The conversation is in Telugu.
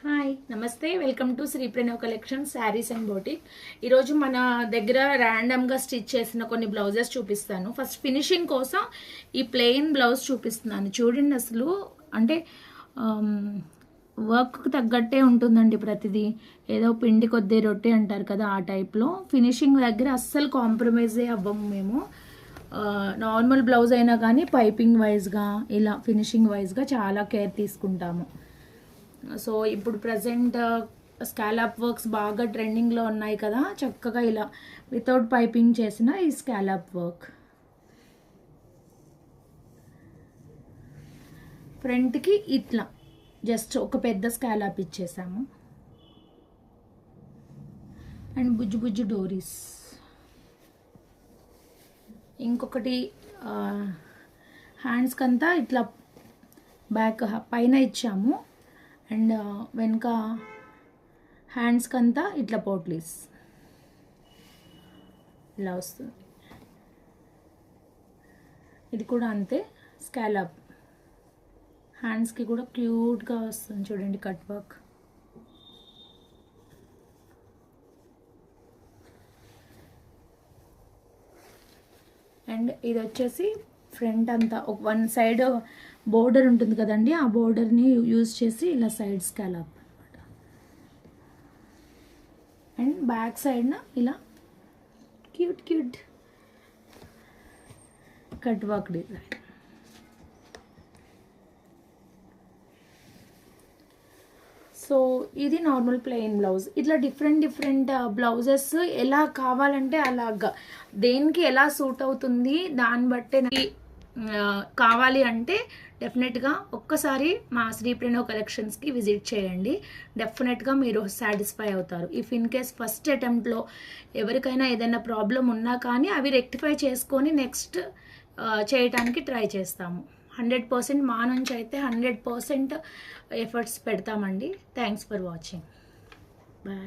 హాయ్ నమస్తే, welcome to Shri Pranav collection sarees and boutique. ఈరోజు మన దగ్గర ర్యాండమ్గా స్టిచ్ చేసిన కొన్ని బ్లౌజెస్ చూపిస్తాను. ఫస్ట్ ఫినిషింగ్ కోసం ఈ ప్లెయిన్ బ్లౌజ్ చూపిస్తున్నాను. చూడండి, అసలు అంటే వర్క్కి తగ్గట్టే ఉంటుందండి ప్రతిదీ. ఏదో పిండి కొద్ది రొట్టె అంటారు కదా, ఆ టైప్లో. ఫినిషింగ్ దగ్గర అస్సలు కాంప్రమైజే అవ్వము మేము. నార్మల్ బ్లౌజ్ అయినా కానీ పైపింగ్ వైజ్గా ఇలా ఫినిషింగ్ వైజ్గా చాలా కేర్ తీసుకుంటాము. సో ఇప్పుడు ప్రజెంట్ స్కాలప్ వర్క్స్ బాగా ట్రెండింగ్లో ఉన్నాయి కదా, చక్కగా ఇలా వితౌట్ పైపింగ్ చేసిన ఈ స్కాలప్ వర్క్. ఫ్రంట్కి ఇట్లా జస్ట్ ఒక పెద్ద స్కాలప్ ఇచ్చేసాము. అండ్ బుజ్జు బుజ్జు డోరీస్. ఇంకొకటి హ్యాండ్స్కి అంతా ఇట్లా బ్యాక్ పైన ఇచ్చాము. అండ్ వెనక హ్యాండ్స్కి అంతా ఇట్లా పోట్లీస్ ఇలా వస్తుంది. ఇది కూడా అంతే, స్కాలప్. హ్యాండ్స్కి కూడా క్యూట్గా వస్తుంది చూడండి, కట్ వర్క్. అండ్ ఇది వచ్చేసి ఫ్రంట్ అంతా ఒక వన్ సైడ్ బోర్డర్ ఉంటుంది కదండి, ఆ బోర్డర్ని యూజ్ చేసి ఇలా సైడ్ స్కాలప్ అనమాట. అండ్ బ్యాక్ సైడ్న ఇలా cute cute cut work design. So ఇది నార్మల్ ప్లెయిన్ బ్లౌజ్. ఇట్లా డిఫరెంట్ బ్లౌజెస్ ఎలా కావాలంటే అలాగా, దేనికి ఎలా సూట్ అవుతుంది దాన్ని బట్టే కావాలి అంటే డెఫినెట్గా ఒక్కసారి మా శ్రీ ప్రణవ్ కలెక్షన్స్కి విజిట్ చేయండి. డెఫినెట్గా మీరు సాటిస్ఫై అవుతారు. ఇఫ్ ఇన్ కేస్ ఫస్ట్ అటెంప్ట్లో ఎవరికైనా ఏదైనా ప్రాబ్లం ఉన్నా కానీ అవి రెక్టిఫై చేసుకొని నెక్స్ట్ చేయటానికి ట్రై చేస్తాము. 100% మా నుంచి అయితే 100% ఎఫర్ట్స్ పెడతామండి. Thanks for watching. బాయ్.